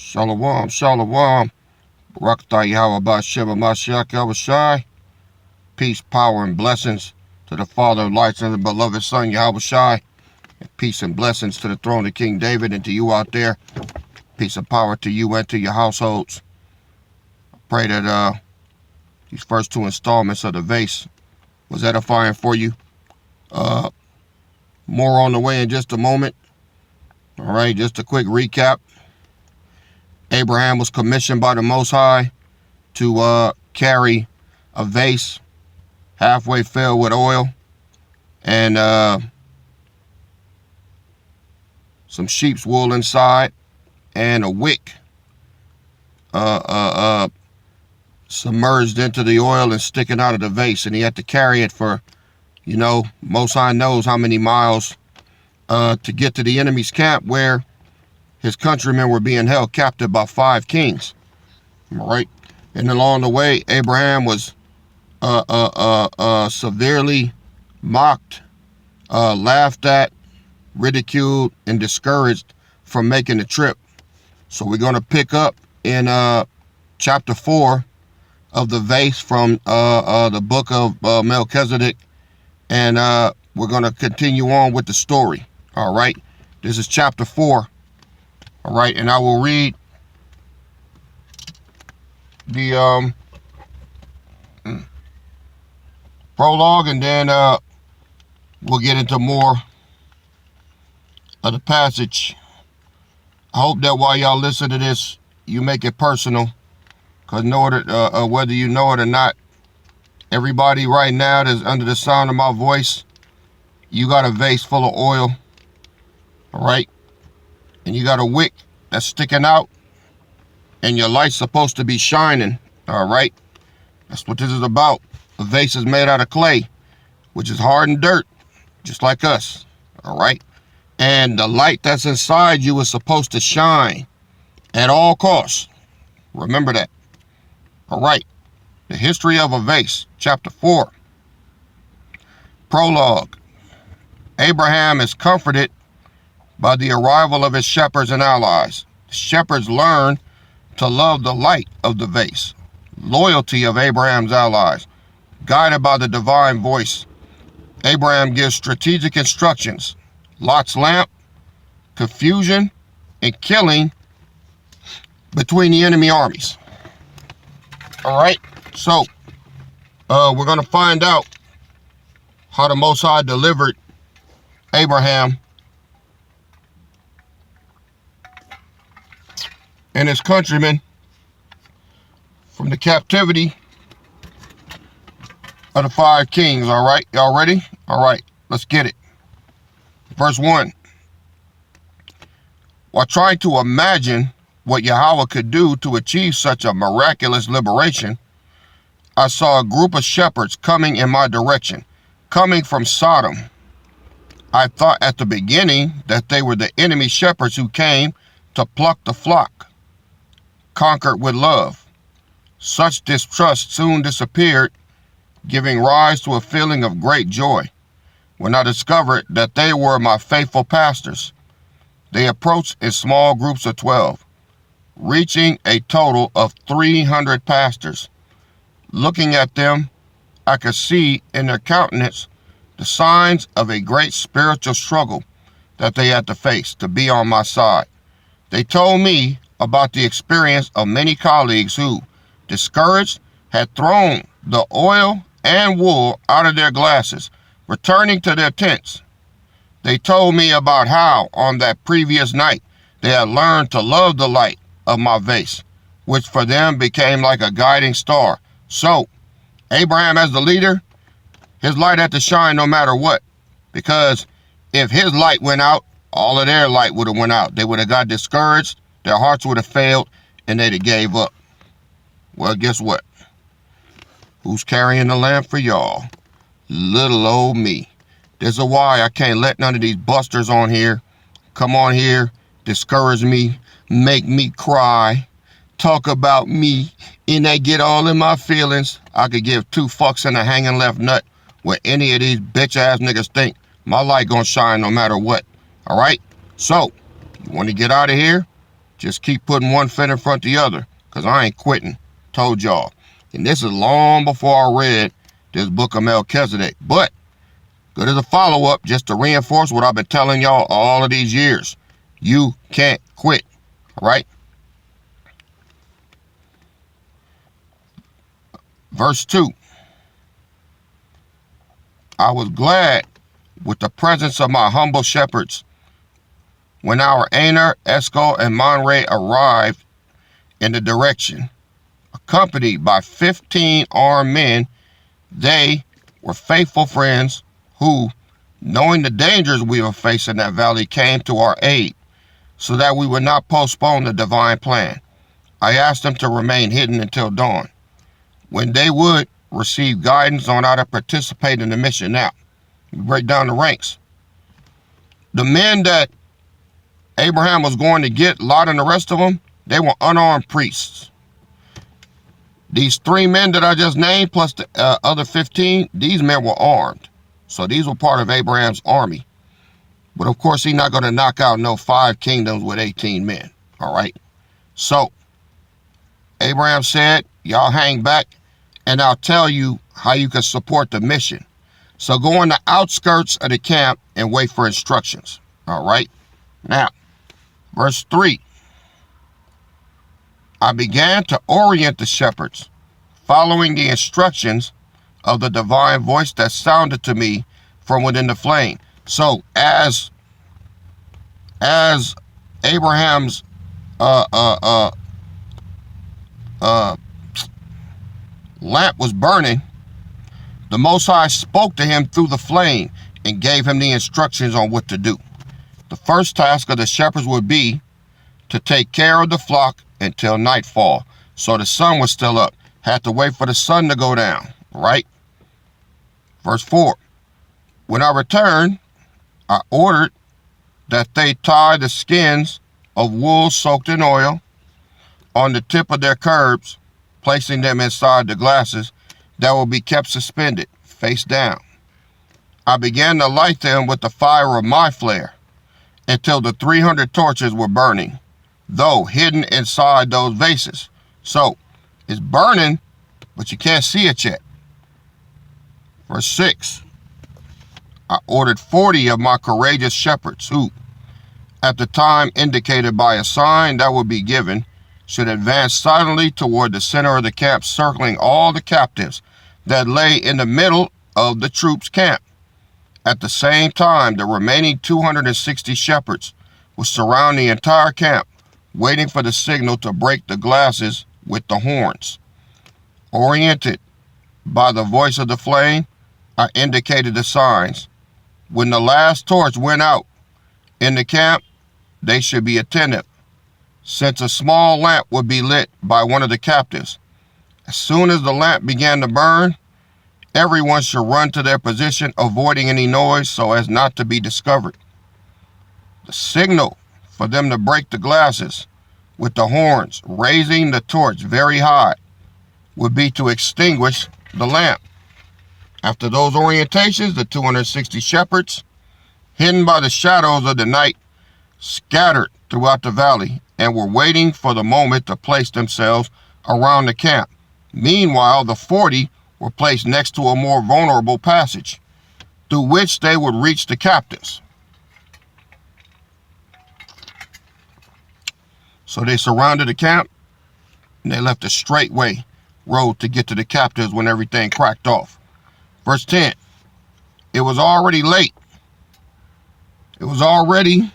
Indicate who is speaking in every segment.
Speaker 1: Shalom, shalom. Barakatah Yahweh Ba'Sheba Mashiach Yahushai. Peace, power, and blessings to the Father of lights and the beloved Son Yahushai. And peace and blessings to the throne of King David and to you out there. Peace and power to you and to your households. I pray that these first two installments of the Vase was edifying for you. More on the way in just a moment. All right, just a quick recap. Abraham was commissioned by the Most High to carry a vase halfway filled with oil and some sheep's wool inside and a wick submerged into the oil and sticking out of the vase. And he had to carry it for, Most High knows how many miles to get to the enemy's camp where his countrymen were being held captive by 5 kings. All right. And along the way, Abraham was severely mocked, laughed at, ridiculed, and discouraged from making the trip. So we're going to pick up in chapter 4 of the Vase from the book of Melchizedek. And we're going to continue on with the story. All right. This is chapter 4. All right, and I will read the prologue, and then we'll get into more of the passage. I hope that while y'all listen to this, you make it personal, because whether you know it or not, everybody right now that's under the sound of my voice, you got a vase full of oil, all right? And you got a wick that's sticking out, and your light's supposed to be shining, all right? That's what this is about. A vase is made out of clay, which is hard and dirt, just like us, all right? And the light that's inside you is supposed to shine at all costs. Remember that. All right. The history of a vase, chapter 4. Prologue. Abraham is comforted by the arrival of his shepherds and allies. The shepherds learn to love the light of the vase, loyalty of Abraham's allies. Guided by the divine voice, Abraham gives strategic instructions. Lot's lamp, confusion, and killing between the enemy armies. All right, so we're going to find out how the Most High delivered Abraham and his countrymen from the captivity of the 5 kings. All right, y'all ready? All right, let's get it. Verse 1. While trying to imagine what Yahweh could do to achieve such a miraculous liberation, I saw a group of shepherds coming in my direction, coming from Sodom. I thought at the beginning that they were the enemy shepherds who came to pluck the flock, conquered with love. Such distrust soon disappeared, giving rise to a feeling of great joy when I discovered that they were my faithful pastors. They approached in small groups of 12, reaching a total of 300 pastors. Looking at them, I could see in their countenance the signs of a great spiritual struggle that they had to face to be on my side. They told me about the experience of many colleagues who, discouraged, had thrown the oil and wool out of their glasses, returning to their tents. They told me about how, on that previous night, they had learned to love the light of my vase, which for them became like a guiding star. So, Abraham as the leader, his light had to shine no matter what, because if his light went out, all of their light would have went out. They would have got discouraged, their hearts would have failed, and they'd have gave up. Well, guess what? Who's carrying the lamp for y'all? Little old me. There's a why I can't let none of these busters on here come on here, discourage me, make me cry, talk about me, and they get all in my feelings. I could give 2 fucks and a hanging left nut what any of these bitch ass niggas think. My light gonna shine no matter what. All right? So, you want to get out of here? Just keep putting one foot in front of the other, because I ain't quitting. Told y'all. And this is long before I read this book of Melchizedek. But good as a follow-up, just to reinforce what I've been telling y'all all of these years. You can't quit. All right? Verse 2. I was glad with the presence of my humble shepherds when our Aner, Esco, and Monre arrived in the direction. Accompanied by 15 armed men, they were faithful friends who, knowing the dangers we were facing in that valley, came to our aid so that we would not postpone the divine plan. I asked them to remain hidden until dawn, when they would receive guidance on how to participate in the mission. Now, we break down the ranks. The men that Abraham was going to get, Lot and the rest of them, they were unarmed priests. These 3 men that I just named, plus the other 15, these men were armed. So these were part of Abraham's army. But of course, he's not going to knock out no 5 kingdoms with 18 men. All right. So Abraham said, y'all hang back and I'll tell you how you can support the mission. So go on the outskirts of the camp and wait for instructions. All right. Now, verse 3. I began to orient the shepherds, following the instructions of the divine voice that sounded to me from within the flame. So as Abraham's lamp was burning, the Most High spoke to him through the flame and gave him the instructions on what to do. The first task of the shepherds would be to take care of the flock until nightfall. So the sun was still up. Had to wait for the sun to go down, right? Verse 4. When I returned, I ordered that they tie the skins of wool soaked in oil on the tip of their curbs, placing them inside the glasses that will be kept suspended, face down. I began to light them with the fire of my flare until the 300 torches were burning, though hidden inside those vases. So it's burning, but you can't see it yet. Verse 6. I ordered 40 of my courageous shepherds who, at the time indicated by a sign that would be given, should advance silently toward the center of the camp, circling all the captives that lay in the middle of the troops' camp. At the same time, the remaining 260 shepherds would surround the entire camp, waiting for the signal to break the glasses with the horns. Oriented by the voice of the flame, I indicated the signs. When the last torch went out in the camp, they should be attentive, since a small lamp would be lit by one of the captives. As soon as the lamp began to burn, everyone should run to their position, avoiding any noise so as not to be discovered. The signal for them to break the glasses with the horns, raising the torch very high, would be to extinguish the lamp. After those orientations, the 260 shepherds, hidden by the shadows of the night, scattered throughout the valley and were waiting for the moment to place themselves around the camp. Meanwhile, the 40 were placed next to a more vulnerable passage, through which they would reach the captives. So they surrounded the camp, and they left a straightway road to get to the captives when everything cracked off. Verse 10, it was already late. It was already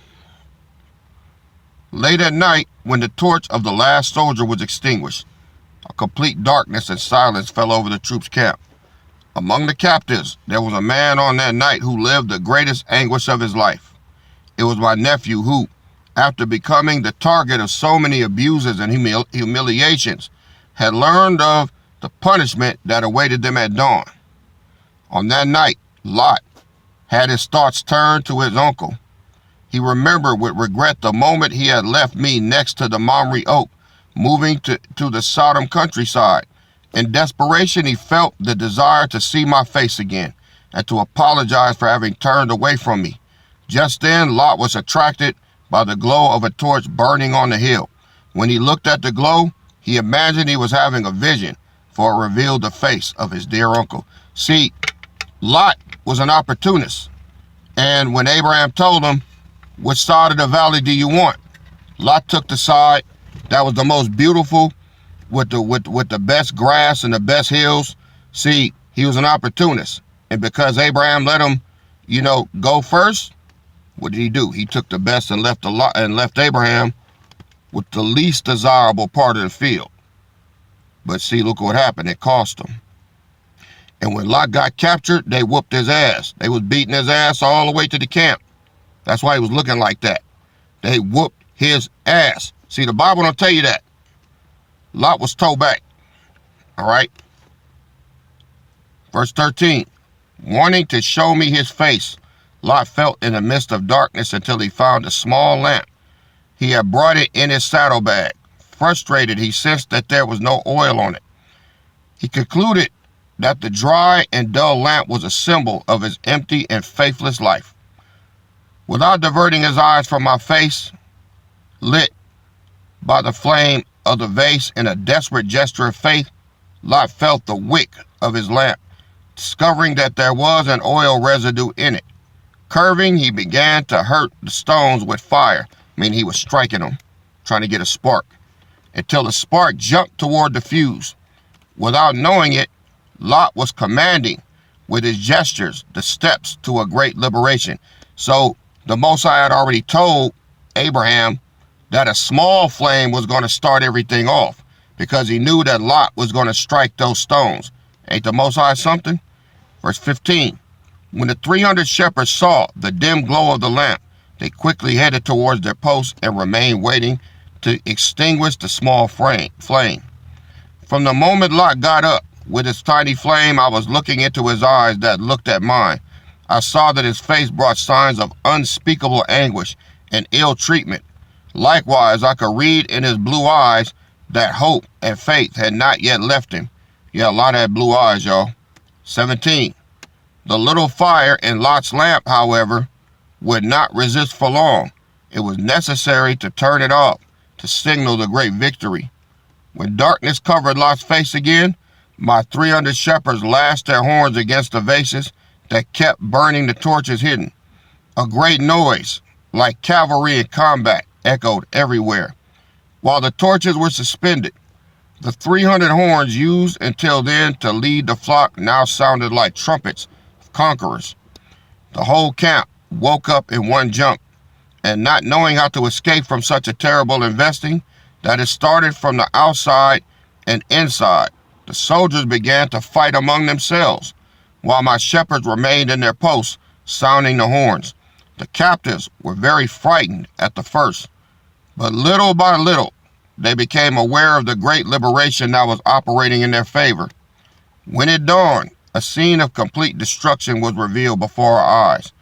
Speaker 1: late at night when the torch of the last soldier was extinguished. A complete darkness and silence fell over the troops' camp. Among the captives, there was a man on that night who lived the greatest anguish of his life. It was my nephew who, after becoming the target of so many abuses and humiliations, had learned of the punishment that awaited them at dawn. On that night, Lot had his thoughts turned to his uncle. He remembered with regret the moment he had left me next to the Mamre oak, moving to the Sodom countryside. In desperation, he felt the desire to see my face again and to apologize for having turned away from me. Just then, Lot was attracted by the glow of a torch burning on the hill. When he looked at the glow, he imagined he was having a vision, for it revealed the face of his dear uncle. See, Lot was an opportunist. And when Abraham told him, which side of the valley do you want? Lot took the side that was the most beautiful, with the best grass and the best hills. See, he was an opportunist. And because Abraham let him, go first, what did he do? He took the best and left Abraham with the least desirable part of the field. But see, look what happened. It cost him. And when Lot got captured, they whooped his ass. They was beating his ass all the way to the camp. That's why he was looking like that. They whooped his ass. See, the Bible don't tell you that. Lot was towed back. All right. Verse 13. Wanting to show me his face, Lot felt in the midst of darkness until he found a small lamp. He had brought it in his saddlebag. Frustrated, he sensed that there was no oil on it. He concluded that the dry and dull lamp was a symbol of his empty and faithless life. Without diverting his eyes from my face, lit by the flame of the vase in a desperate gesture of faith, Lot felt the wick of his lamp, discovering that there was an oil residue in it. Curving, he began to hurt the stones with fire, meaning he was striking them, trying to get a spark, until the spark jumped toward the fuse. Without knowing it, Lot was commanding with his gestures the steps to a great liberation. So the Most High had already told Abraham that a small flame was going to start everything off, because he knew that Lot was going to strike those stones. Ain't the Most High something? Verse 15. When the 300 shepherds saw the dim glow of the lamp, they quickly headed towards their posts and remained waiting to extinguish the small flame. From the moment Lot got up with his tiny flame, I was looking into his eyes that looked at mine. I saw that his face brought signs of unspeakable anguish and ill treatment. Likewise, I could read in his blue eyes that hope and faith had not yet left him. Yeah, Lot had blue eyes, y'all. 17. The little fire in Lot's lamp, however, would not resist for long. It was necessary to turn it off to signal the great victory. When darkness covered Lot's face again, my 300 shepherds lashed their horns against the vases that kept burning the torches hidden. A great noise, like cavalry in combat, echoed everywhere. While the torches were suspended, the 300 horns used until then to lead the flock now sounded like trumpets of conquerors. The whole camp woke up in one jump, and not knowing how to escape from such a terrible investing that it started from the outside and inside, the soldiers began to fight among themselves, while my shepherds remained in their posts, sounding the horns. The captives were very frightened at the first, but little by little, they became aware of the great liberation that was operating in their favor. When it dawned, a scene of complete destruction was revealed before our eyes.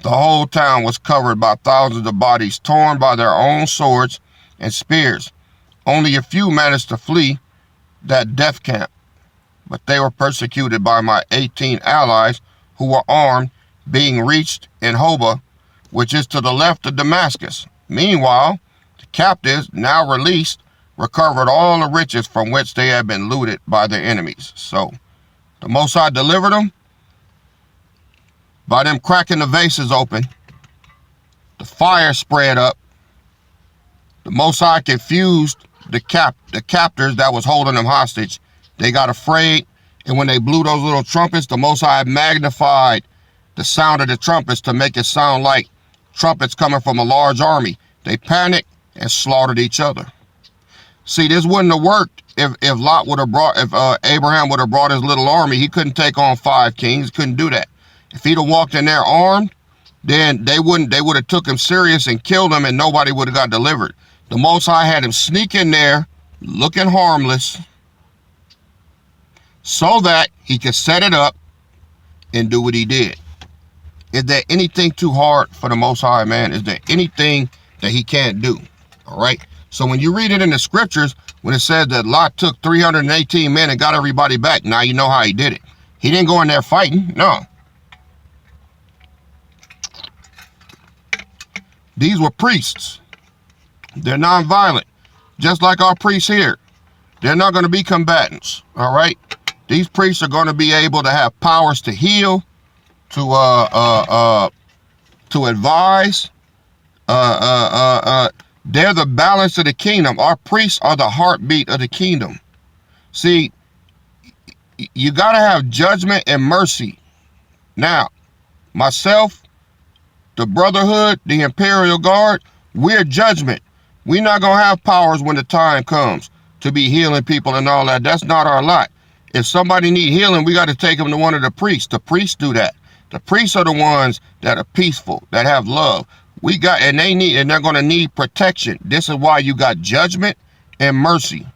Speaker 1: The whole town was covered by thousands of bodies torn by their own swords and spears. Only a few managed to flee that death camp, but they were persecuted by my 18 allies who were armed, being reached in Hobah, which is to the left of Damascus. Meanwhile, the captives, now released, recovered all the riches from which they had been looted by their enemies. So, the Most High delivered them by them cracking the vases open. The fire spread up. The Most High confused the captors that was holding them hostage. They got afraid, and when they blew those little trumpets, the Most High magnified the sound of the trumpets to make it sound like trumpets coming from a large army. They panicked and slaughtered each other. See, this wouldn't have worked if Abraham would have brought his little army. He couldn't take on 5 kings. Couldn't do that. If he'd have walked in there armed, then they would have took him serious and killed him, and nobody would have got delivered. The Most High had him sneak in there, looking harmless, so that he could set it up and do what he did. Is there anything too hard for the Most High, man? Is there anything that he can't do? All right. So when you read it in the scriptures, when it says that Lot took 318 men and got everybody back, now you know how he did it. He didn't go in there fighting. No. These were priests. They're nonviolent. just like our priests here. They're not going to be combatants, all right? These priests are going to be able to have powers to heal, to advise. They're the balance of the kingdom. Our priests are the heartbeat of the kingdom. See, you got to have judgment and mercy. Now, myself, the Brotherhood, the Imperial Guard, we're judgment. We're not going to have powers when the time comes to be healing people and all that. That's not our lot. If somebody need healing, we got to take them to one of the priests. The priests do that. The priests are the ones that are peaceful, that have love. And they're going to need protection. This is why you got judgment and mercy.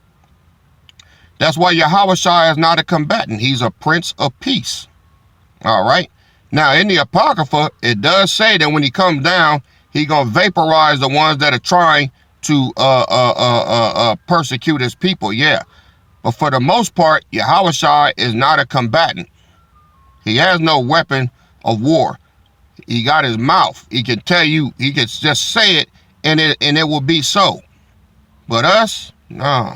Speaker 1: That's why Yahushua is not a combatant. He's a prince of peace. All right. Now, in the Apocrypha, it does say that when he comes down, he's going to vaporize the ones that are trying to persecute his people. Yeah. But for the most part, Yahushua is not a combatant. He has no weapon of war. He got his mouth. He can tell you, he can just say it, and it will be so. But us, no.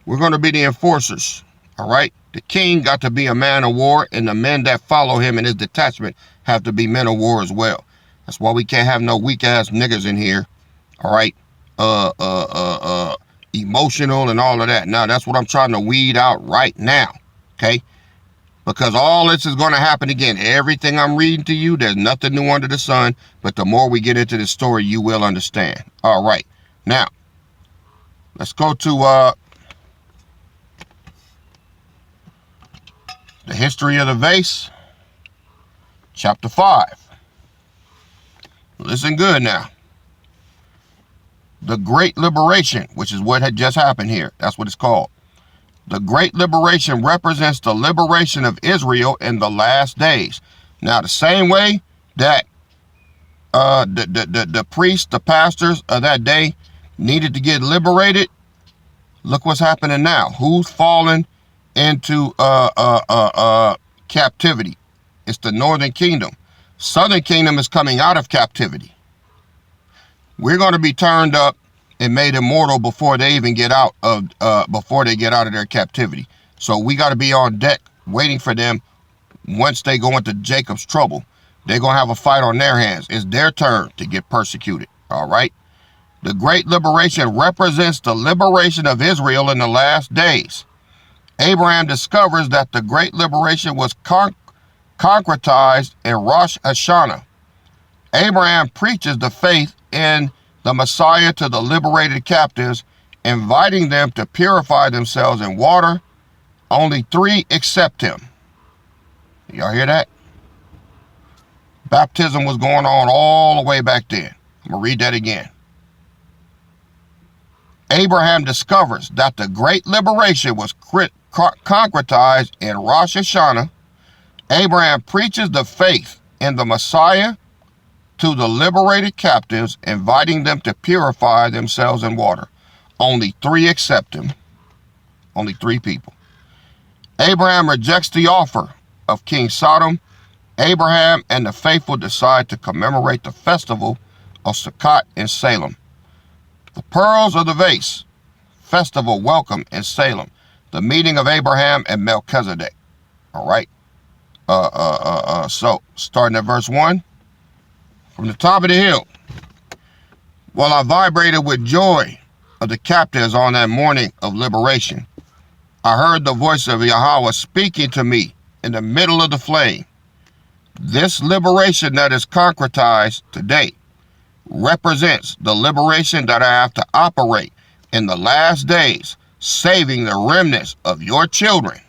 Speaker 1: We're going to be the enforcers, all right? The king got to be a man of war, and the men that follow him in his detachment have to be men of war as well. That's why we can't have no weak-ass niggas in here, all right? Emotional and all of that. Now, that's what I'm trying to weed out right now, okay? Because all this is going to happen again. Everything I'm reading to you, there's nothing new under the sun, but the more we get into this story, you will understand. All right. Now, let's go to the history of the vase, chapter 5. Listen good now. The Great Liberation, which is what had just happened here. That's what it's called. The Great Liberation represents the liberation of Israel in the last days. Now, the same way that the priests, the pastors of that day needed to get liberated, look what's happening now. Who's fallen into captivity? It's the Northern Kingdom. Southern Kingdom is coming out of captivity. We're going to be turned up and made immortal before they even get out of their captivity. So we got to be on deck waiting for them. Once they go into Jacob's trouble, they're going to have a fight on their hands. It's their turn to get persecuted. All right. The Great Liberation represents the liberation of Israel in the last days. Abraham discovers that the Great Liberation was concretized in Rosh Hashanah. Abraham preaches the faith in the Messiah to the liberated captives, inviting them to purify themselves in water. Only 3 accept him. Y'all hear that? Baptism was going on all the way back then. I'm going to read that again. Abraham discovers that the Great Liberation was concretized in Rosh Hashanah. Abraham preaches the faith in the Messiah to the liberated captives, inviting them to purify themselves in water. Only 3 accept him. Only 3 people. Abraham rejects the offer of King Sodom. Abraham and the faithful decide to commemorate the festival of Sukkot in Salem. The Pearls of the Vase festival welcome in Salem. The meeting of Abraham and Melchizedek. All right. So starting at verse 1. From the top of the hill, while I vibrated with joy of the captives on that morning of liberation, I heard the voice of Yahweh speaking to me in the middle of the flame. This liberation that is concretized today represents the liberation that I have to operate in the last days, saving the remnants of your children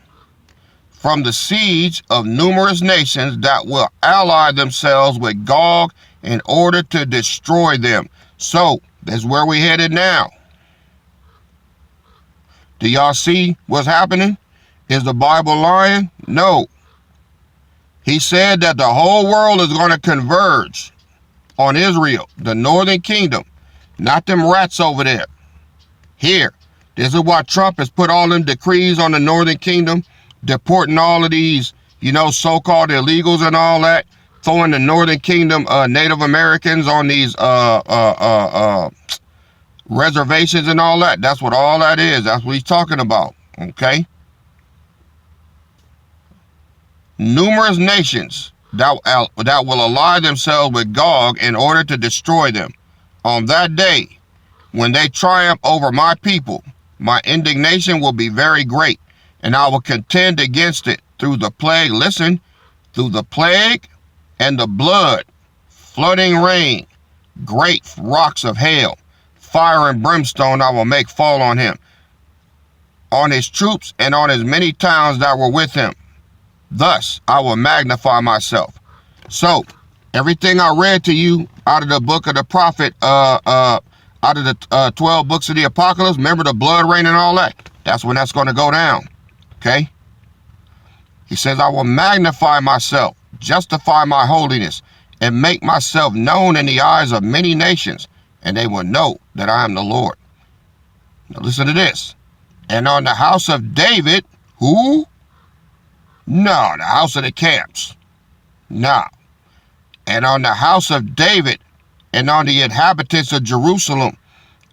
Speaker 1: from the siege of numerous nations that will ally themselves with Gog in order to destroy them. So that's where we headed now. Do y'all see what's happening? Is the Bible lying? No. He said that the whole world is going to converge on Israel, the Northern Kingdom, not them rats over there. Here, this is why Trump has put all them decrees on the Northern Kingdom, deporting all of these, so-called illegals and all that, throwing the Northern Kingdom Native Americans on these reservations and all that. That's what all that is. That's what he's talking about. Okay? Numerous nations that will ally themselves with Gog in order to destroy them. On that day, when they triumph over my people, my indignation will be very great, and I will contend against it through the plague. Listen, through the plague and the blood, flooding rain, great rocks of hail, fire and brimstone I will make fall on him, on his troops and on his many towns that were with him. Thus I will magnify myself. So everything I read to you out of the book of the prophet, out of the 12 books of the apocalypse, remember the blood rain and all that? That's when that's going to go down. Okay? He says, I will magnify myself, justify my holiness, and make myself known in the eyes of many nations, and they will know that I am the Lord. Now listen to this. And on the house of David, who? No, the house of the camps. No. And on the house of David and on the inhabitants of Jerusalem,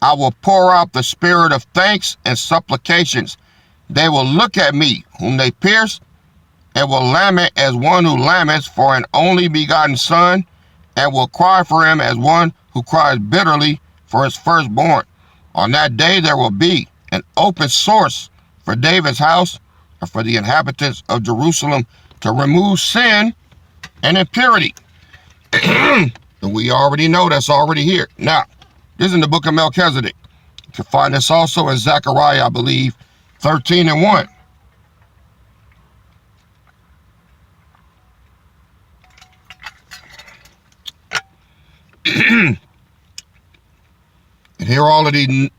Speaker 1: I will pour out the spirit of thanks and supplications. They will look at me, whom they pierced, and will lament as one who laments for an only begotten son, and will cry for him as one who cries bitterly for his firstborn. On that day there will be an open source for David's house and for the inhabitants of Jerusalem to remove sin and impurity. And we already know that's already here. Now, this is in the book of Melchizedek. You can find this also in Zechariah, I believe, 13:1. And here all of these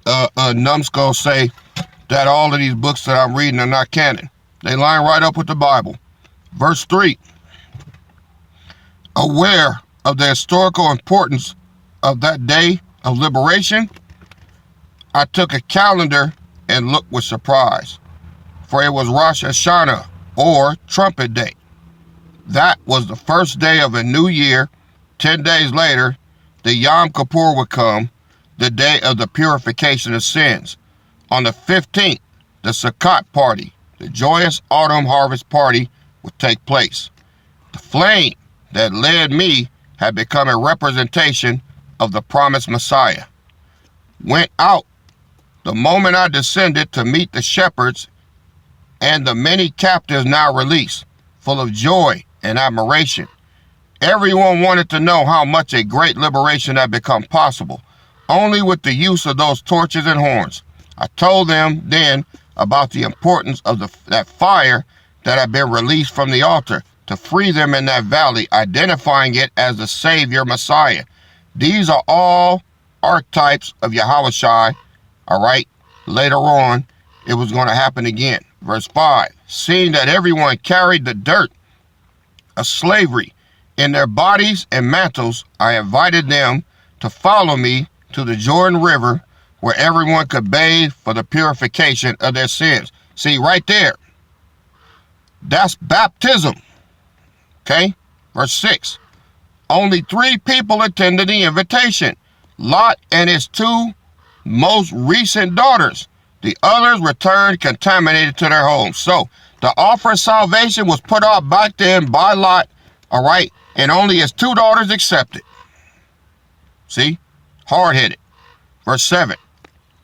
Speaker 1: numbskulls say that all of these books that I'm reading are not canon. They line right up with the Bible. Verse 3. Aware of the historical importance of that day of liberation, I took a calendar and looked with surprise, for it was Rosh Hashanah, or Trumpet Day. That was the first day of a new year. 10 days later, the Yom Kippur would come, the day of the purification of sins. On the 15th, the Sukkot party, the joyous autumn harvest party, would take place. The flame that led me had become a representation of the promised Messiah. Went out the moment I descended to meet the shepherds and the many captives now released, full of joy and admiration. Everyone wanted to know how much a great liberation had become possible, only with the use of those torches and horns. I told them then about the importance of that fire that had been released from the altar to free them in that valley, identifying it as the Savior Messiah. These are all archetypes of Yahushua. All right, later on, it was going to happen again. Verse 5, seeing that everyone carried the dirt of slavery in their bodies and mantles, I invited them to follow me to the Jordan River, where everyone could bathe for the purification of their sins. See, right there, that's baptism. Okay, verse 6. Only 3 people attended the invitation: Lot and his 2 most recent daughters. The others returned contaminated to their homes. So the offer of salvation was put out back then by Lot, all right, and only his 2 daughters accepted. See, hard-headed. Verse 7.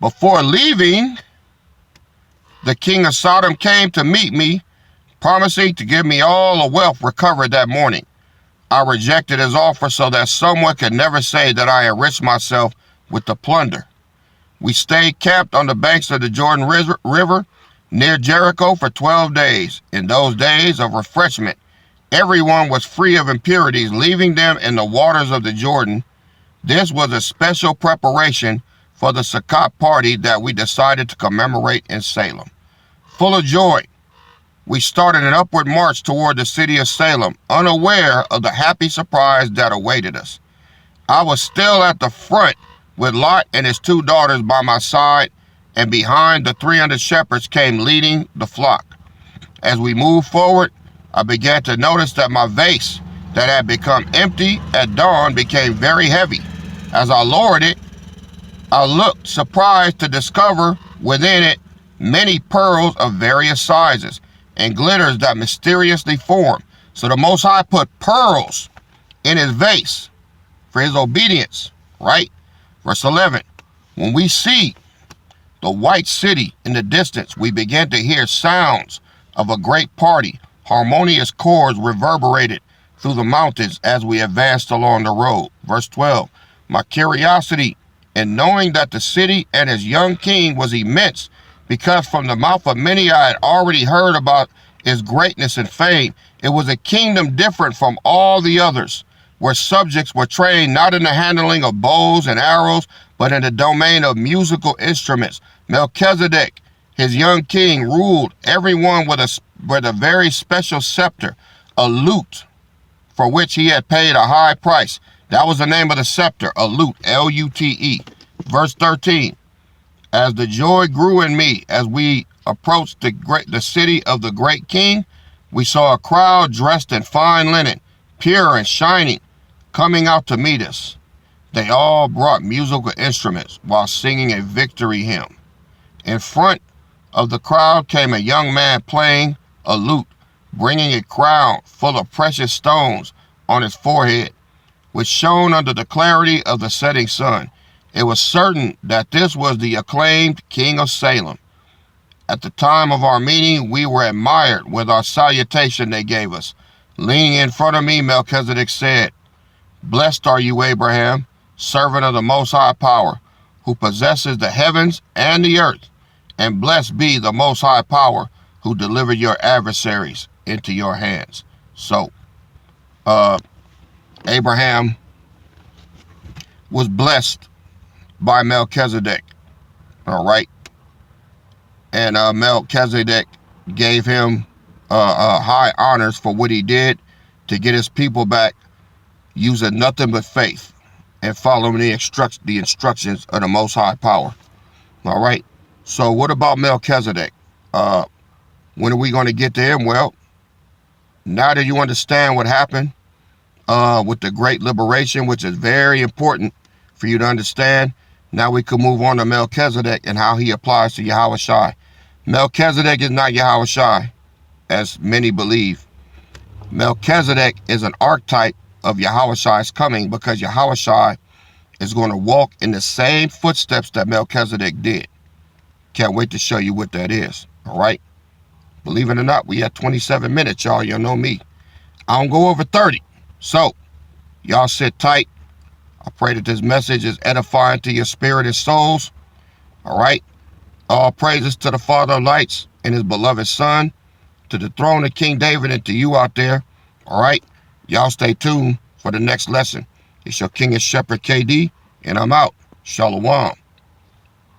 Speaker 1: Before leaving, the king of Sodom came to meet me, promising to give me all the wealth recovered that morning. I rejected his offer so that someone could never say that I enriched myself with the plunder. We stayed camped on the banks of the Jordan River near Jericho for 12 days. In those days of refreshment, everyone was free of impurities, leaving them in the waters of the Jordan. This was a special preparation for the Sukkot party that we decided to commemorate in Salem. Full of joy, we started an upward march toward the city of Salem, unaware of the happy surprise that awaited us. I was still at the front with Lot and his 2 daughters by my side, and behind the 300 shepherds came leading the flock. As we moved forward, I began to notice that my vase that had become empty at dawn became very heavy. As I lowered it, I looked surprised to discover within it many pearls of various sizes and glitters that mysteriously form. So the Most High put pearls in his vase for his obedience, right? Verse 11, when we see the white city in the distance, we began to hear sounds of a great party. Harmonious chords reverberated through the mountains as we advanced along the road. Verse 12, my curiosity in knowing that the city and its young king was immense, because from the mouth of many I had already heard about its greatness and fame. It was a kingdom different from all the others, where subjects were trained not in the handling of bows and arrows, but in the domain of musical instruments. Melchizedek, his young king, ruled everyone with a very special scepter, a lute, for which he had paid a high price. That was the name of the scepter, a lute, L-U-T-E. Verse 13, as the joy grew in me as we approached the city of the great king, we saw a crowd dressed in fine linen, pure and shining, coming out to meet us. They all brought musical instruments while singing a victory hymn. In front of the crowd came a young man playing a lute, bringing a crown full of precious stones on his forehead, which shone under the clarity of the setting sun. It was certain that this was the acclaimed King of Salem. At the time of our meeting, we were admired with our salutation they gave us. Leaning in front of me, Melchizedek said, blessed are you, Abraham, servant of the Most High Power, who possesses the heavens and the earth, and blessed be the Most High Power, who delivered your adversaries into your hands. So, Abraham was blessed by Melchizedek, all right? And Melchizedek gave him high honors for what he did to get his people back, using nothing but faith and following the instructions of the Most High Power. All right. So what about Melchizedek? When are we going to get to him? Well, now that you understand what happened with the Great Liberation, which is very important for you to understand, now we can move on to Melchizedek and how he applies to Yahushai. Melchizedek is not Yahushai, as many believe. Melchizedek is an archetype of Yahushai's coming, because Yahushai is going to walk in the same footsteps that Melchizedek did. Can't wait to show you what that is. All right. Believe it or not, we had 27 minutes, y'all. You know me. I don't go over 30. So, y'all sit tight. I pray that this message is edifying to your spirit and souls. All right. All praises to the Father of lights and his beloved Son, to the throne of King David, and to you out there. All right. Y'all stay tuned for the next lesson. It's your King and Shepherd KD, and I'm out. Shalom.